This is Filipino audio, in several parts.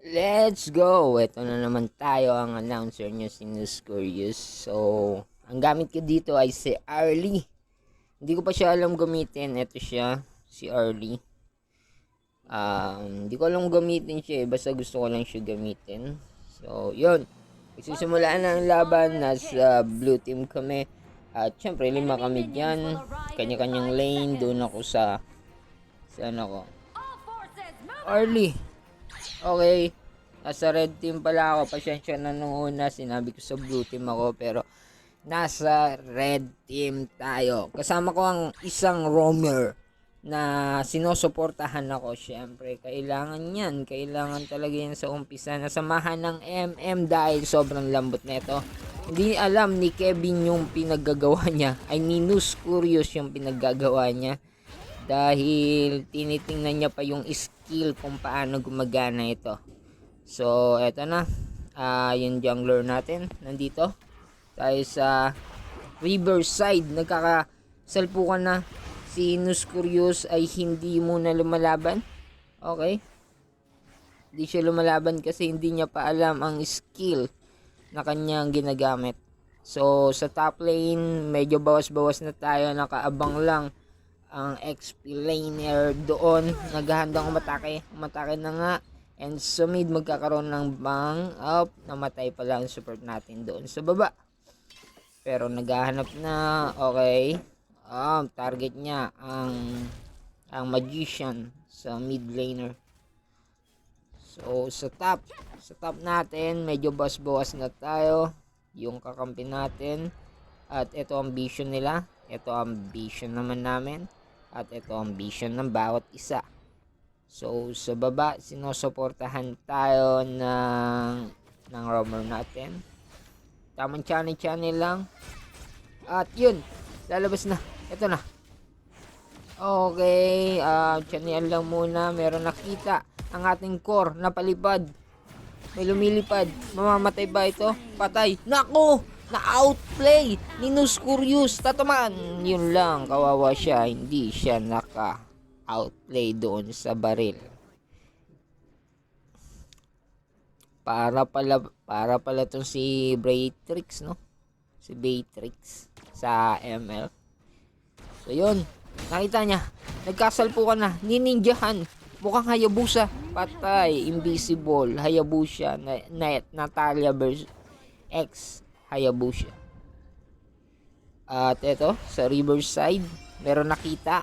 Let's go! Ito na naman tayo, ang announcer nyo, si News Curious. So, ang gamit ko dito ay si Arlie. Hindi ko pa siya alam gamitin. Ito siya, si Arlie. Hindi ko alam gamitin siya basta gusto ko lang siya gamitin. So, yun. Isisimulaan na ang laban. Nasa blue team kami. At syempre, 5 kami dyan. Kanya-kanyang lane. Doon ako sa... Saan ako? Arlie. Okay, nasa red team pala ako. Pasensya na nung una, sinabi ko sa blue team ako, pero nasa red team tayo. Kasama ko ang isang roamer na sinusuportahan ako. Syempre, kailangan yan. Kailangan talaga yan sa umpisa. Nasamahan ng MM dahil sobrang lambot nito. Hindi alam ni Kevin yung pinaggagawa niya. I mean, News Curious yung pinaggagawa niya. Dahil tinitingnan niya pa yung skill kung paano gumagana ito. So, eto na. Yung jungler natin nandito. Tayo sa Riverside. Nagkakasalpukan na. Si News Curious ay hindi muna lumalaban. Okay. Hindi siya lumalaban kasi hindi niya pa alam ang skill na kanyang ginagamit. So, sa top lane, medyo bawas-bawas na tayo. Nakaabang lang ang XP laner doon, naghahandang umatake na nga, and sa mid magkakaroon ng bang up, namatay pala ang support natin doon sa baba, pero naghahanap na. Okay, target niya ang magician sa mid laner. So sa top natin medyo bawas na tayo yung kakampi natin, at ito ang vision nila, ito ang vision naman namin, at ito ang vision ng bawat isa. So, sa baba, sinusuportahan tayo ng roamer natin. Tamang channel lang. At yun, lalabas na. Ito na. Okay, channel lang muna. Meron nakita ang ating core na palipad. May lumilipad. Mamamatay ba ito? Patay. Nako! Na-outplay ni News Curious. Tatamaan. Yun lang, kawawa siya. Hindi siya naka-outplay doon sa baril. Para pala tong si Baytrix, no? Si Baytrix sa ML. So yun, nakita niya. Nagkasalpukan na. Nininjahan. Mukhang Hayabusa. Patay. Invisible. Hayabusa. Natalia versus X Hayabusa. At eto, sa Riverside, meron nakita.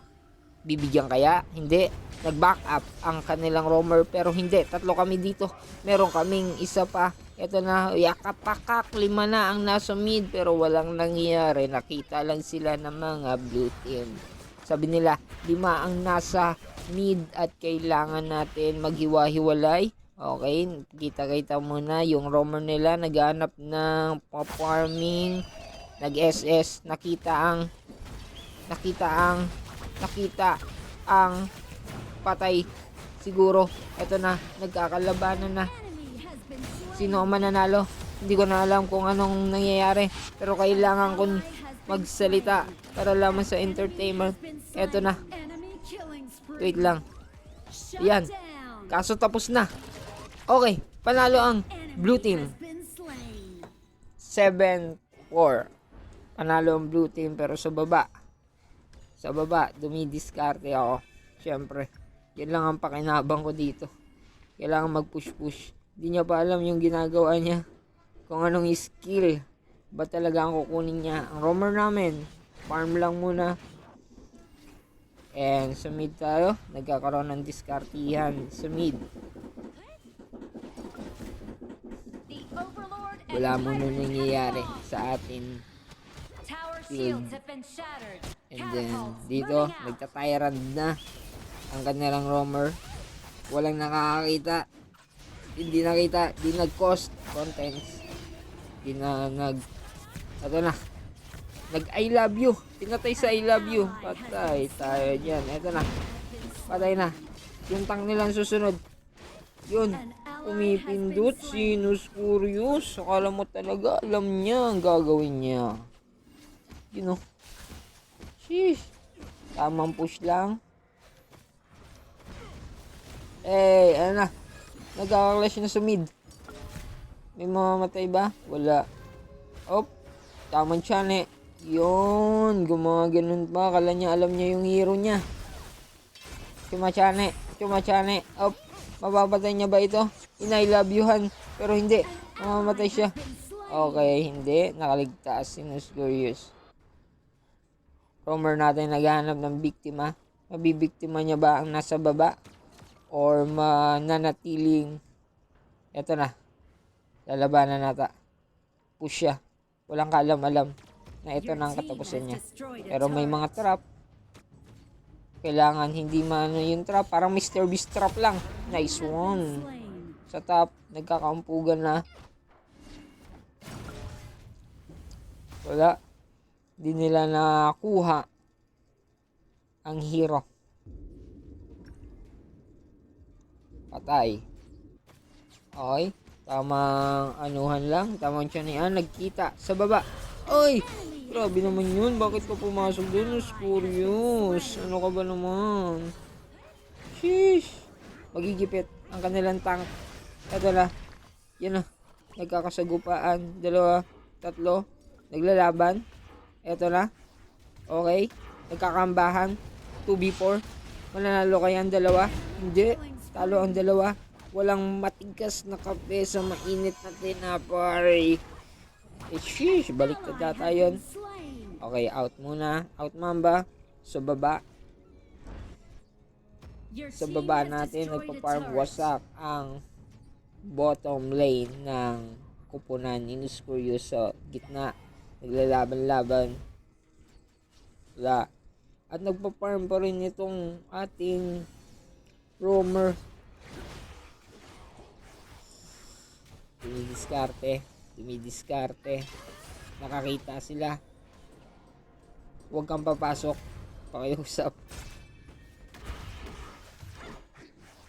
Bibigyan kaya? Hindi. Nag-back up ang kanilang roamer, pero hindi. 3 kami dito. Meron kaming isa pa. Eto na, yakapakak. 5 na ang nasa mid, pero walang nangyayari. Nakita lang sila ng mga blue team. Sabi nila, 5 ang nasa mid at kailangan natin maghiwa-hiwalay. Okay, kita muna yung roamer nila, naghanap ng farming, nag-SS, nakita ang patay siguro. Ito na, nagkakalabanan na. Sino ang mananalo? Hindi ko na alam kung anong nangyayari, pero kailangan kong magsalita para lamang sa entertainment. Ito na. Wait lang. Yan. Kaso tapos na. Okay, panalo ang blue team. 7-4. Panalo ang blue team, pero sa baba, dumidiskarte ako. Siyempre, yun lang ang pakinabang ko dito. Kailangan mag-push-push. Hindi niya pa alam yung ginagawa niya. Kung anong skill ba talaga ang kukunin niya. Ang roamer namin, farm lang muna. And sa mid tayo, nagkakaroon ng diskartihan sa mid. Wala muna nangyayari sa atin field. And then dito, nagtatyrant na ang kanilang roamer. Walang nakakakita. Hindi nakita, di nag-cost contents. Di na ito na, nag I love you. Pinatay sa I love you. Patay tayo dyan. Ito na, patay na. Yung tank nilang susunod. Yun, pumipindot si News Curious. Akala mo talaga alam niya ang gagawin niya. You know. Sheesh. Tamang push lang. Eh, ano na. Nagkaka-clash na sa mid. May mamamatay ba? Wala. Op. Tamang Chane. Yun. Gumaganon pa. Kala niya alam niya yung hero niya. Chumachane. Op. Mapapatay niya ba ito? I love youhan. Pero hindi. Mamamatay siya. Okay, hindi. Nakaligtas. Sinus Glorious. Roamer natin naghahanap ng biktima. Mabibiktima niya ba ang nasa baba? Or mananatiling... Eto na. Lalabanan nata. Push siya. Walang kaalam-alam na ito na ang katapusan niya. Pero may mga trap. Kailangan hindi maano yung trap. Parang Mr. Beast trap lang. Nice one. Sa top, nagkakaumpugan na. Wala. Di nila nakuha ang hero. Patay. Okay. Tamang anuhan lang. Tamang tiyanian. Nagkita sa baba. Oy! Grabe naman yun. Bakit ka pumasok dun? Curious. Ano ka ba naman? Sheesh. Magigipit ang kanilang tank. Ito na. Yan na. Nagkakasagupaan. 2, 3. Naglalaban. Ito na. Okay. Nagkakambahan. 2v4. Mananalo kaya ang dalawa? Hindi. Talo ang dalawa. Walang matigas na kape sa mainit na tinapay. Sheesh. Baliktad data yun. Okay. Out muna. Out mamba. Sa baba. Sa baba natin. Nagpa-farm wasak ang bottom lane ng kupunan. Sinus Glorious sa gitna. Naglalaban-laban. Wala. At nagpa-farm pa rin itong ating roamer. Dumidiskarte. Nakakita sila. Huwag kang papasok. Pakiusap.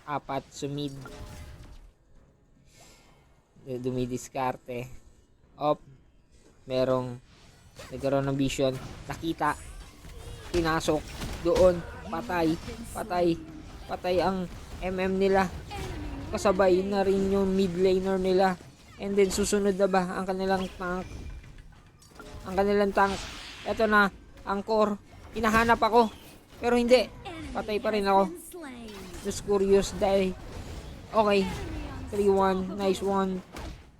4 sumid. Dumidiskarte. Op. Nagkaroon ng vision. Nakita. Pinasok. Doon. Patay ang MM nila. Kasabay na rin yung mid laner nila. And then susunod na ba ang kanilang tank. Eto na. Ang core. Hinahanap ako. Pero hindi. Patay pa rin ako. Just curious dahil. Okay. 3-1. Nice one.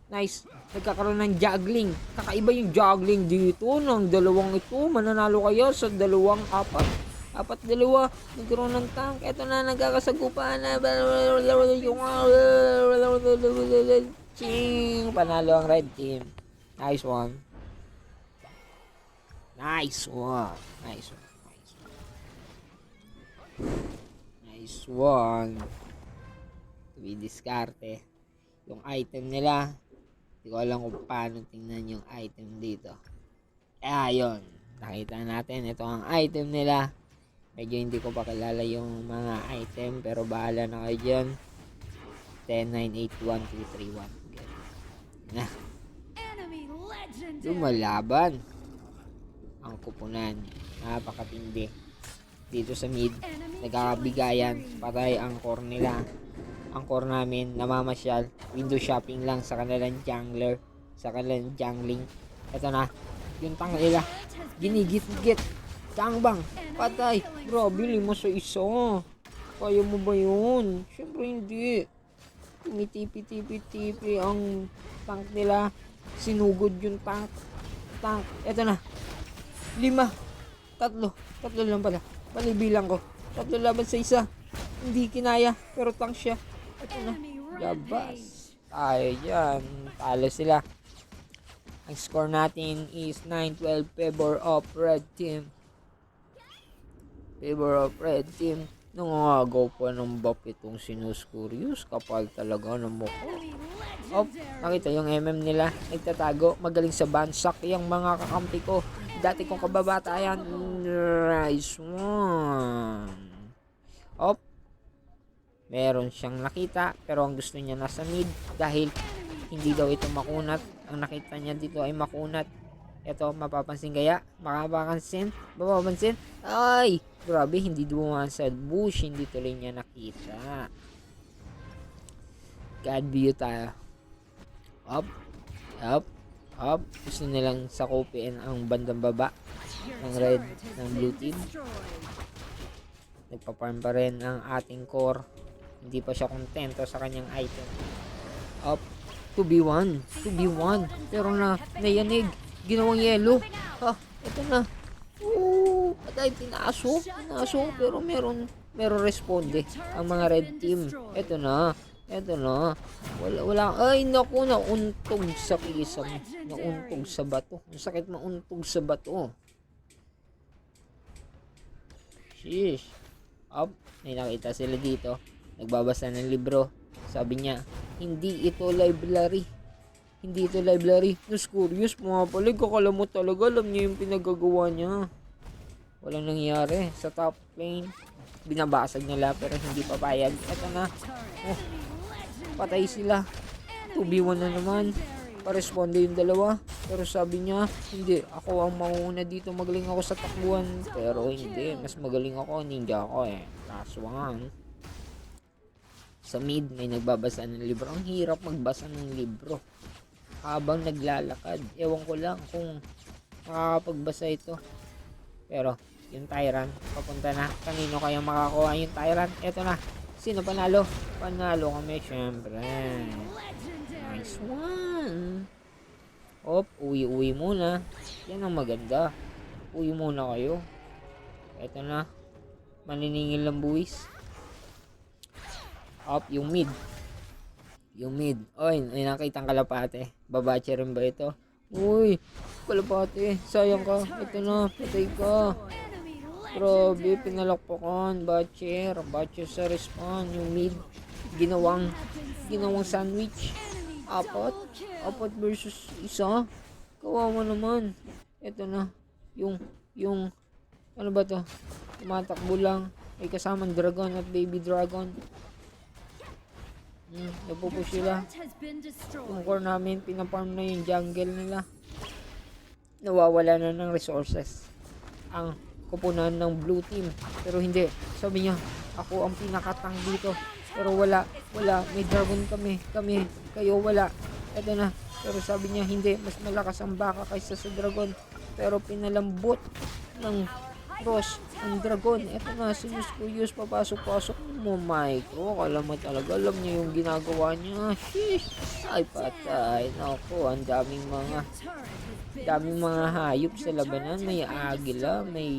Nice. Nagkakaroon ng juggling. Kakaiba yung juggling dito ng dalawang ito. Mananalo kayo sa 2-4. 4-2. Nagkaroon ng tank. Ito na, nagkakasagupaan na. Ching! Panalo ang red team. Nice one. Diskarte. Yung item nila. Hindi ko alam kung paano tingnan yung item dito. Yun. Nakita natin. Ito ang item nila. Medyo hindi ko pa kilala yung mga item. Pero bahala na kayo dyan. 10, 9, 8, 1, 2, 3, 1. Na. Lumalaban. Ang kupunan. Napakatindi. Dito sa mid. Nagkakabigayan. Patay ang core nila. Ang core namin. Namamasyal. Window shopping lang sa kanilang jungler. Sa kanilang jungling. Ito na. Yung tank nila. Ginigit-git. Gangbang. Patay. Grabe, 5 sa 1. Kaya mo ba yun? Siyempre hindi. Tumitipi ang tank nila. Sinugod yung tank. Ito na. 5. 3 lang pala. Palibilang ko. 3 laban sa 1. Hindi kinaya. Pero tank siya. Ito na. Gabas. Tayo dyan. Talo sila. Ang score natin is 9-12 favor of red team. Nangangagaw pa ng buff itong Sinus Glorious. Kapal talaga ng mukha. Nakita yung MM nila. Nagtatago. Magaling sa bansak yung mga kakampi ko. Dati kong kababatayan. Nice one. Meron siyang nakita. Pero ang gusto niya nasa mid. Dahil hindi daw ito makunat. Ang nakita niya dito ay makunat. Ito, mapapansin kaya? Mapapansin? Ay! Grabe, hindi dumaan sa bush. Hindi tuloy niya nakita. God view tayo. Up. Up. Up. Gusto nilang sakupin ang bandang baba ng red, ng blue team. Nagpa-farm pa rin ang ating core. Hindi pa siya kontento sa kanyang item. Up. 2v1. 2v1. Pero nayanig. Ginawang yellow. Ha, ito na. Oo, patay, pinaso. Pero meron responde ang mga red team. Ito na. Wala. Ay, naku, nauntog sa kisam. Nauntog sa bato. Ang sakit mauntog sa bato. Sheesh. Up. May nakita sila dito. Nagbabasa ng libro. Sabi niya, hindi ito library. Mas curious, mga palig. Kakala mo talaga, alam niya yung pinagagawa niya. Walang nangyari. Sa top lane, binabasag nila pero hindi papayag. Ito na. Oh, patay sila. 2v1 na naman. Paresponde yung dalawa. Pero sabi niya, hindi. Ako ang mauna dito. Magaling ako sa takbuhan. Pero hindi. Mas magaling ako. Ninja ako eh. Last one. Sa mid, may nagbabasa ng libro. Ang hirap magbasa ng libro habang naglalakad. Ewan ko lang kung makakapagbasa ito. Pero, yung Tyrant, papunta na. Kanino kaya makakuha yung Tyrant? Eto na. Sino panalo? Panalo kami, syempre. Nice one. Op, uwi muna. Yan ang maganda. Uwi muna kayo. Eto na. Maniningil ng buwis. Up, yung mid. Oy, may nakitang kalapate. Babache rin ba ito? Uy, kalapate. Sayang ka. Ito na, patay ka. Grabe, pinalakpakan. Bacher sa respawn. Yung mid, ginawang sandwich. Apat versus isa. Kawawa naman. Ito na, yung ano ba to? Tumatakbo lang. May kasamang dragon at baby dragon. Napupush sila. Yung core namin, pinaparm na yung jungle nila. Nawawala na ng resources ang kupunan ng blue team. Pero hindi. Sabi niya, ako ang pinakatang dito. Pero wala. May dragon kami. Kayo wala. Ito na. Pero sabi niya, hindi. Mas malakas ang baka kaysa sa dragon. Pero pinalambot ng cross ang dragon. Ito na, sinuskuyos, papasok mo, micro. Akala mo talaga, alam niya yung ginagawa niya. Sheesh. Ay, patay. Naku, ang daming mga hayop sa labanan. May agila, may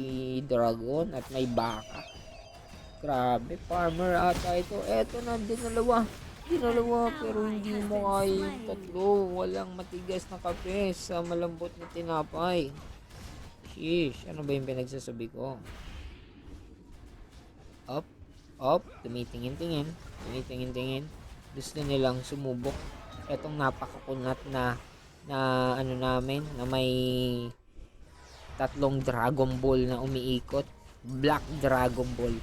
dragon, at may baka. Grabe, farmer ata ito. Eto na, dinalawa, pero hindi mo kaya yung tatlo. Walang matigas na kape sa malambot na tinapay. Sheesh, ano ba yung pinagsasabi ko? Up, tumitingin-tingin. Gusto nilang sumubok. Etong napakakunat na ano namin, na may tatlong Dragon Ball na umiikot. Black Dragon Ball.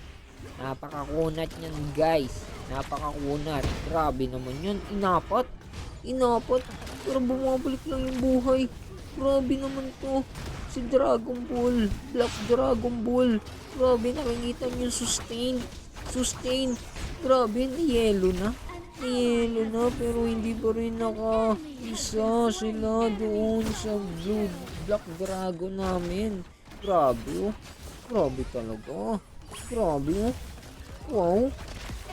Napakakunat yan, guys. Napakakunat. Grabe naman yun. Inapat. Pero bumabalik lang yung buhay. Grabe naman to. Si Dragon Ball, Black Dragon Ball. Grabe, nakikita niyo sustain. Grabe, yellow na, pero hindi pa rin naka-isa sila doon sa Black Dragon namin. Grabe, grabe talaga. Wow.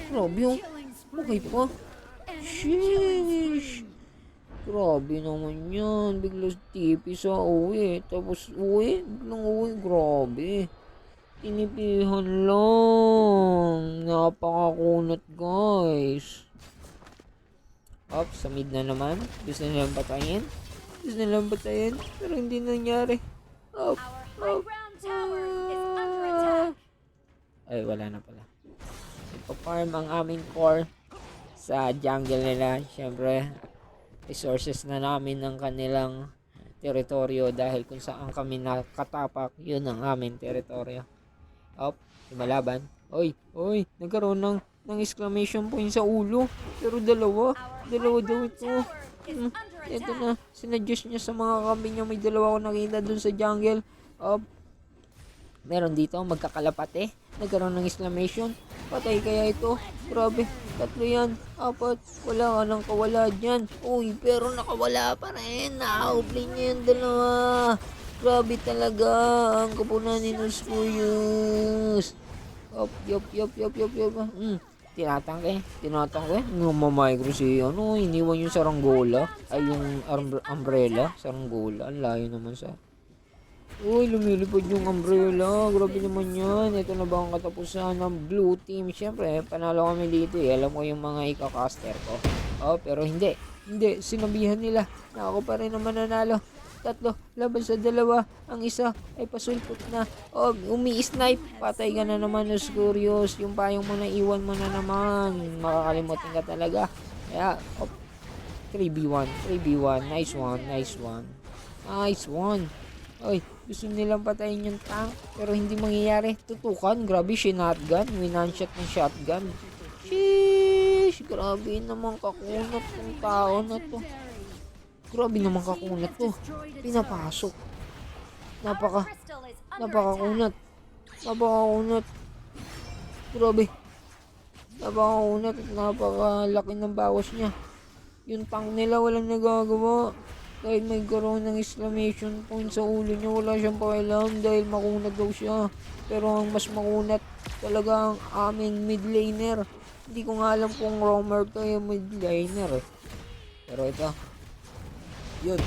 Grabe, okay pa. Sheesh. Grabe naman yan. Biglang tipi sa uwi. Tapos biglang uwi. Grabe. Tinipihan lang. Napakakunat, guys. Up, sa mid na naman. Gusto nilang patayin. Pero hindi nangyari. Up. Ay, wala na pala. Ipa-farm ang aming core sa jungle nila. Syempre, resources na namin ng kanilang teritoryo dahil kung saan kami nakatapak, yun ang aming teritoryo. Up, lumalaban. Oy, nagkaroon ng exclamation point sa ulo. Pero dalawa daw ito. Ito na, sinadjust niya sa mga kambing niya. May dalawa ko nakita dun sa jungle. Up, Meron dito, magkakalapate. Nagkaroon ng exclamation. Patay kaya ito? Grabe, 3 yan. 4, wala nga nang kawala dyan. Uy, pero nakawala pa rin. Nakaubli niya yung 2. Grabe talaga. Ang kapunan ni Noskurius. Yup. Tinatangke. Mamamicro si iniwan yung saranggola. Ay, yung umbrella. Saranggola. Ang layo naman sa... Uy, lumilipad yung umbrella. Grabe naman yan. Ito na ba ang katapusan ng blue team? Siyempre, panalo kami dito eh. Alam ko yung mga ika-caster ko. Pero hindi. Hindi, sinabihan nila na ako pa rin naman nanalo. 3 laban sa 2. Ang isa ay pasulpot na. Umi-snipe. Patay ka na naman, Noskurius. Yung payong mo na iwan mo na naman. Makakalimutin ka talaga. Kaya, 3v1. Nice one. Oy, gusto nilang patayin yung tank, pero hindi mangyayari. Tutukan, grabe, shotgun. Winanshot ng shotgun. Sheesh, grabe naman kakunat ng tao na to. Grabe naman kakunat to. Pinapasok. Napakakunat. Grabe. Napakakunat at napakalaki ng bawas niya. Yung tank nila walang nagagawa. Dahil may karoon ng exclamation point sa ulo niya, wala siyang pakialam dahil makunat daw siya. Pero ang mas makunat talaga ang aming mid laner. Hindi ko nga alam kung roamer to yung mid laner eh. Pero ito, yun,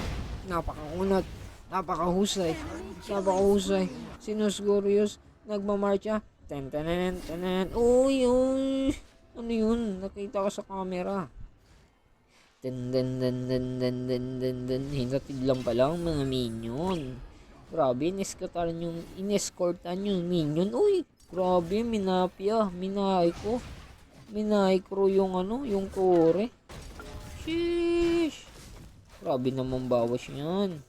napakakunat, napakahusay. Si Noskurius nagmamarcha. Uy, ano yun? Nakita ko sa camera. Hinatid lang pala ang mga minion. Grabe, inescortan yung minion. Uy, grabe, Minaikro yung core. Sheesh. Grabe naman bawas yan.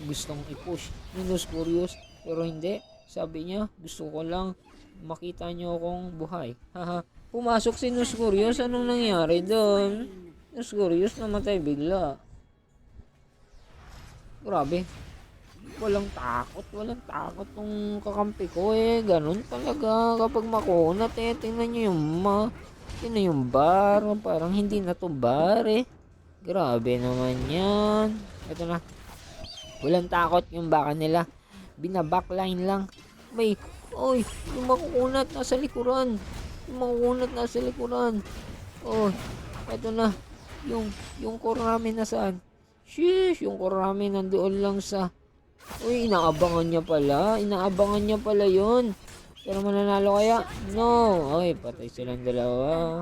Gustong i-push ni Noskurius, pero hindi. Sabi niya, gusto ko lang makita niyo akong buhay. Haha. Pumasok si Noskurius, anong nangyari doon? Noskurius namatay bigla. Grabe. Walang takot tong kakampi ko eh. Ganun talaga kapag makunat eh. Tingnan nyo yung bar. Parang hindi na to bar eh. Grabe naman yan. Ito na. Walang takot yung baka nila. Binabackline lang. Yung makukunat nasa likuran. Eto na. Yung core namin nasaan? Sheesh, yung core namin nandoon lang sa... Uy, inaabangan niya pala yun. Pero mananalo kaya? No. Patay silang 2.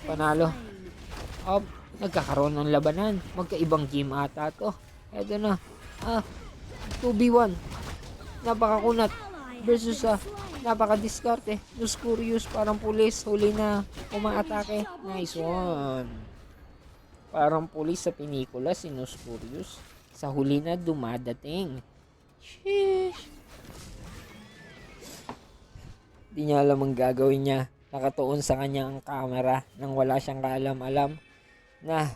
Panalo. Nagkakaroon ng labanan. Magkaibang game ata to. Eto na. 2v1. Napakakunat. Versus napaka-diskarte. Noskurius parang pulis. Huli na umaatake. Nice one. Parang pulis sa pinikula si Noskurius. Sa huli na dumadating. Sheesh. Di niya alam ang gagawin niya. Nakatuon sa kanya ang camera nang wala siyang kaalam-alam na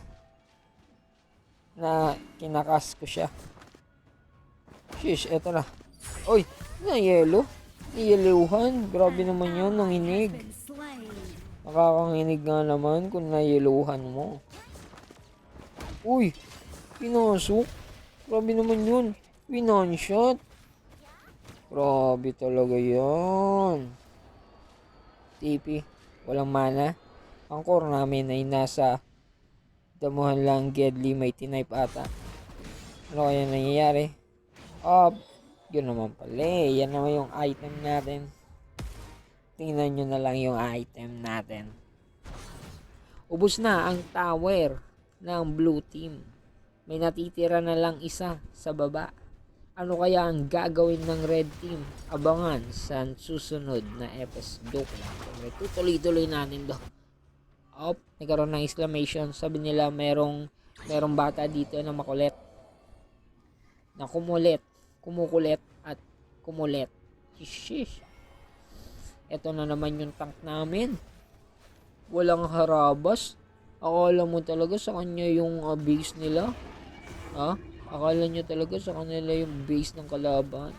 kinakas ko siya. Sheesh, eto na. Oy, na-yellow. Niyeluhan. Grabe naman yan, nanginig. Nakakanginig nga naman kung nayeluhan mo. Uy, pinasok. Grabe naman yun. Winanshot. Grabe talaga yan. TP, walang mana. Ang core namin ay nasa damuhan lang Gedli may tinipe ata. Ano kaya nangyayari? Yun naman pala eh. Yan naman yung item natin. Tingnan nyo na lang yung item natin. Ubus na ang tower ng blue team. May natitira na lang isa sa baba. Ano kaya ang gagawin ng red team? Abangan sa susunod na episode. Tutuloy-tuloy natin do. Nagkaroon ng exclamation. Sabi nila merong bata dito na makulit. Na kumukulit at kumulit. Shish. Ito na naman yung tank namin. Walang harabas. Akala mo talaga sa kanya yung base nila? Akala nyo talaga sa kanila yung base ng kalaban?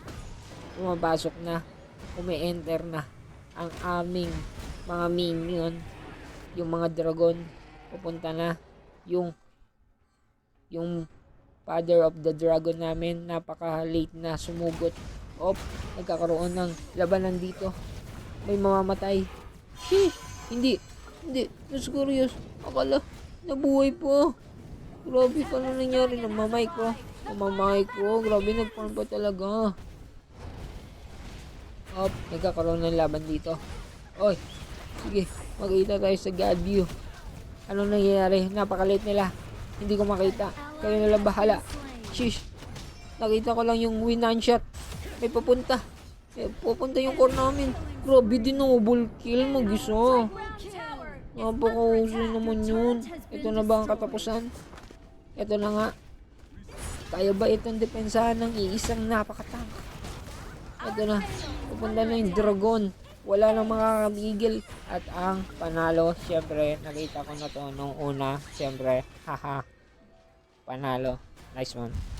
pumapasok na, umi-enter na ang aming mga minion, yung mga dragon, pupunta na yung father of the dragon namin, napaka-late na sumugot. Nagkakaroon ng labanan dito. May mamamatay. Hindi. Nascurious. Akala, nabuhay po. Grabe, paano nangyari? Namamay ko. Grabe, nagparm pa talaga. Nagkakaroon ng laban dito. Oy, sige, magkita tayo sa God view. Anong nangyayari? Napaka-late nila. Hindi ko makita. Kayo nalang bahala. Shish. Nakita ko lang yung winan shot. May papunta. Pupunta yung core namin. Grabe, dinoble kill mag-isa. Napaka-uso naman yun. Ito na ba ang katapusan? Ito na nga. Kaya ba itong depensahan ng iisang napakatank? Ito na. Pupunta na yung dragon. Wala nang makakabigil. At ang panalo, syempre, nakita ko na to nung una. Syempre, haha. Panalo. Nice one.